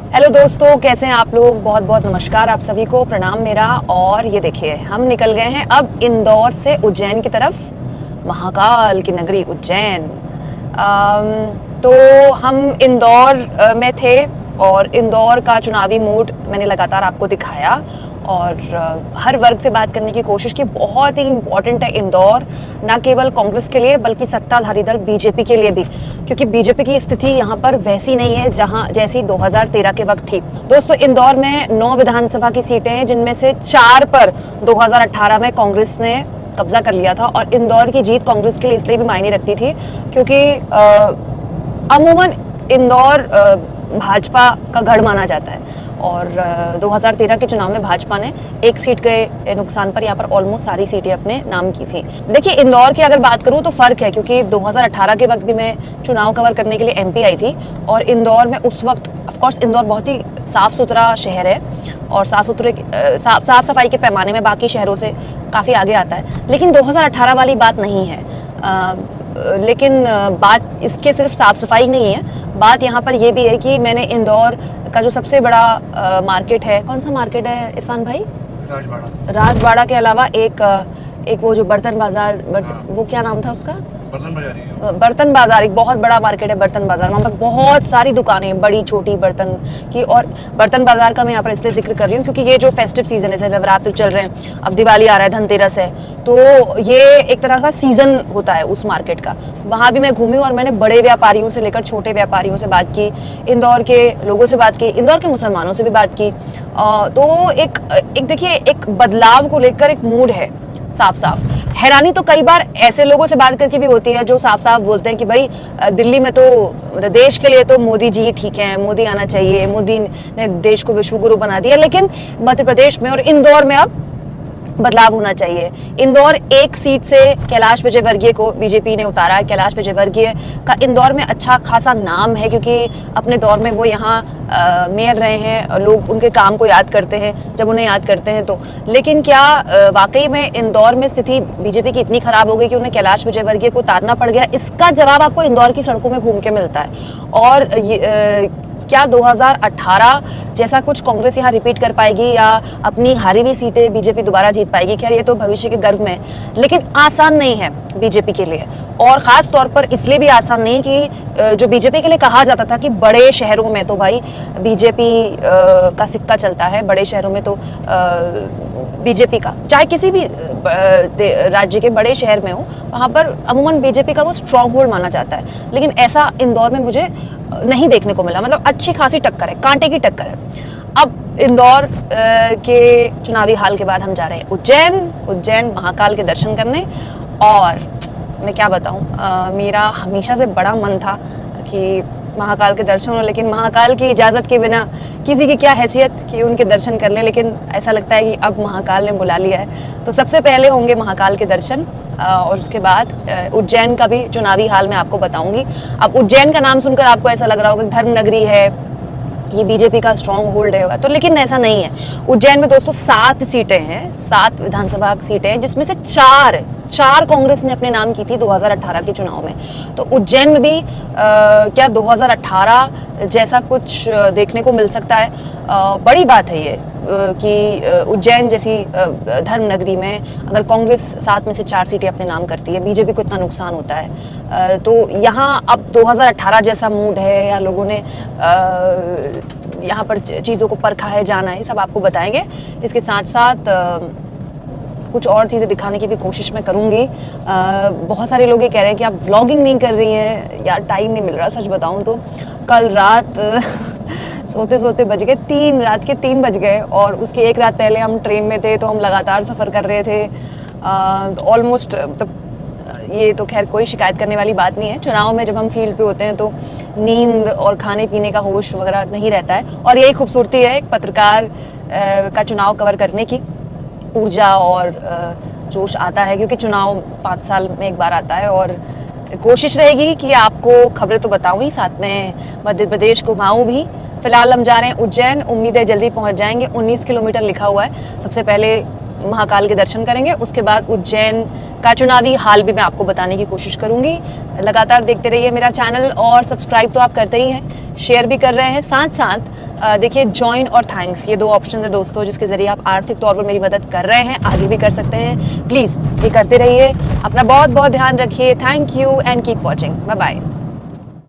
Hello दोस्तों, कैसे हैं आप लोग। बहुत बहुत नमस्कार आप सभी को, प्रणाम मेरा। और ये देखिए, हम निकल गए हैं अब इंदौर से उज्जैन की तरफ, महाकाल की नगरी उज्जैन। तो हम इंदौर में थे और इंदौर का चुनावी मूड मैंने लगातार आपको दिखाया और हर वर्ग से बात करने की कोशिश की। बहुत ही इम्पोर्टेंट है इंदौर, ना केवल कांग्रेस के लिए बल्कि सत्ताधारी दल बीजेपी के लिए भी, क्योंकि बीजेपी की स्थिति यहाँ पर वैसी नहीं है जहाँ जैसी 2013 के वक्त थी। दोस्तों, इंदौर में 9 विधानसभा की सीटें हैं, जिनमें से 4 पर 2018 में कांग्रेस ने कब्जा कर लिया था। और इंदौर की जीत कांग्रेस के लिए इसलिए भी मायने रखती थी क्योंकि अमूमन इंदौर भाजपा का गढ़ माना जाता है। और 2013 के चुनाव में भाजपा ने एक सीट के नुकसान पर यहाँ पर ऑलमोस्ट सारी सीटें अपने नाम की थी। देखिए, इंदौर की अगर बात करूँ तो फर्क है, क्योंकि 2018 के वक्त भी मैं चुनाव कवर करने के लिए एमपी आई थी और इंदौर में उस वक्त ऑफकोर्स इंदौर बहुत ही साफ सुथरा शहर है और साफ सफाई के पैमाने में बाकी शहरों से काफ़ी आगे आता है। लेकिन 2018 वाली बात नहीं है। लेकिन बात इसके सिर्फ साफ सफाई नहीं है, बात यहाँ पर यह भी है कि मैंने इंदौर का जो सबसे बड़ा मार्केट है, कौन सा मार्केट है इरफान भाई? राजबाड़ा के अलावा एक वो जो बर्तन बाजार, वो क्या नाम था उसका? बर्तन बाजार, एक बहुत बड़ा मार्केट है बर्तन बाजार। वहाँ पर बहुत सारी दुकानें, बड़ी छोटी बर्तन की। और बर्तन बाजार का मैं यहाँ पर इसलिए जिक्र कर रही हूँ क्योंकि ये जो फेस्टिव सीजन है, जैसे नवरात्र चल रहे हैं, अब दिवाली आ रहा है, धनतेरस है, तो ये एक तरह का सीजन होता है उस मार्केट का। वहाँ भी मैं घूमी और मैंने बड़े व्यापारियों से लेकर छोटे व्यापारियों से बात की, इंदौर के लोगों से बात की, इंदौर के मुसलमानों से भी बात की। तो एक देखिए, एक बदलाव को लेकर एक मूड है साफ साफ। हैरानी तो कई बार ऐसे लोगों से बात करके भी होती है जो साफ साफ बोलते हैं कि भाई दिल्ली में तो देश के लिए तो मोदी जी ठीक हैं, मोदी आना चाहिए, मोदी ने देश को विश्व गुरु बना दिया, लेकिन मध्य प्रदेश में और इंदौर में अब बदलाव होना चाहिए। इंदौर एक सीट से कैलाश विजयवर्गीय को बीजेपी ने उतारा है। कैलाश विजयवर्गीय का इंदौर में अच्छा खासा नाम है क्योंकि अपने दौर में वो यहाँ मेयर रहे हैं, लोग उनके काम को याद करते हैं जब उन्हें याद करते हैं तो। लेकिन क्या वाकई में इंदौर में स्थिति बीजेपी की इतनी खराब हो गई कि उन्हें कैलाश विजयवर्गीय को उतारना पड़ गया? इसका जवाब आपको इंदौर की सड़कों में घूम के मिलता है। और क्या 2018 जैसा कुछ कांग्रेस यहाँ रिपीट कर पाएगी या अपनी हारी हुई सीटें बीजेपी दोबारा जीत पाएगी? खैर, ये तो भविष्य के गर्व में है, लेकिन आसान नहीं है बीजेपी के लिए। और खास तौर पर इसलिए भी आसान नहीं कि जो बीजेपी के लिए कहा जाता था कि बड़े शहरों में तो भाई बीजेपी का सिक्का चलता है, बड़े शहरों में तो बीजेपी का, चाहे किसी भी राज्य के बड़े शहर में हो, वहाँ पर अमूमन बीजेपी का वो स्ट्रॉन्ग होल्ड माना जाता है। लेकिन ऐसा इंदौर में मुझे नहीं देखने को मिला। मतलब अच्छी खासी टक्कर है, कांटे की टक्कर है। अब इंदौर के चुनावी हाल के बाद हम जा रहे हैं उज्जैन महाकाल के दर्शन करने। और मैं क्या बताऊं, मेरा हमेशा से बड़ा मन था कि महाकाल के दर्शन हो, लेकिन महाकाल की इजाज़त के बिना किसी की क्या हैसियत कि उनके दर्शन कर लें। लेकिन ऐसा लगता है कि अब महाकाल ने बुला लिया है, तो सबसे पहले होंगे महाकाल के दर्शन और उसके बाद उज्जैन का भी चुनावी हाल मैं आपको बताऊंगी। अब उज्जैन का नाम सुनकर आपको ऐसा लग रहा होगा कि धर्म नगरी है, ये बीजेपी का स्ट्रॉन्ग होल्ड रहेगा, तो लेकिन ऐसा नहीं है। उज्जैन में दोस्तों 7 सीटें हैं, 7 विधानसभा सीटें हैं, जिसमें से 4 कांग्रेस ने अपने नाम की थी 2018 के चुनाव में। तो उज्जैन में भी क्या 2018 जैसा कुछ देखने को मिल सकता है? बड़ी बात है ये कि उज्जैन जैसी धर्म नगरी में अगर कांग्रेस 7 में से 4 सीटें अपने नाम करती है, बीजेपी को इतना नुकसान होता है। तो यहाँ अब 2018 जैसा मूड है या लोगों ने यहाँ पर चीज़ों को परखा है, जाना है, सब आपको बताएंगे। इसके साथ साथ कुछ और चीज़ें दिखाने की भी कोशिश मैं करूँगी। बहुत सारे लोग ये कह रहे हैं कि आप व्लॉगिंग नहीं कर रही हैं। यार, टाइम नहीं मिल रहा, सच बताऊँ तो। कल रात सोते सोते बज गए रात के 3 बज गए और उसकी एक रात पहले हम ट्रेन में थे, तो हम लगातार सफ़र कर रहे थे ऑलमोस्ट। ये तो खैर कोई शिकायत करने वाली बात नहीं है। चुनाव में जब हम फील्ड पे होते हैं तो नींद और खाने पीने का होश वगैरह नहीं रहता है, और यही खूबसूरती है एक पत्रकार का चुनाव कवर करने की। ऊर्जा और जोश आता है क्योंकि चुनाव 5 साल में एक बार आता है, और कोशिश रहेगी कि आपको खबरें तो बताऊं ही, साथ में मध्य प्रदेश घुमाऊं भी। फिलहाल हम जा रहे हैं उज्जैन, उम्मीद है जल्दी पहुंच जाएंगे। 19 किलोमीटर लिखा हुआ है। सबसे पहले महाकाल के दर्शन करेंगे। उसके बाद उज्जैन का चुनावी हाल भी मैं आपको बताने की कोशिश करूंगी। लगातार देखते रहिए मेरा चैनल, और सब्सक्राइब तो आप करते ही हैं, शेयर भी कर रहे हैं। साथ साथ देखिए जॉइन और थैंक्स, ये 2 ऑप्शन है दोस्तों, जिसके जरिए आप आर्थिक तौर पर मेरी मदद कर रहे हैं, आगे भी कर सकते हैं। प्लीज़ ये करते रहिए। अपना बहुत बहुत ध्यान रखिए। Thank you and keep watching. Bye bye.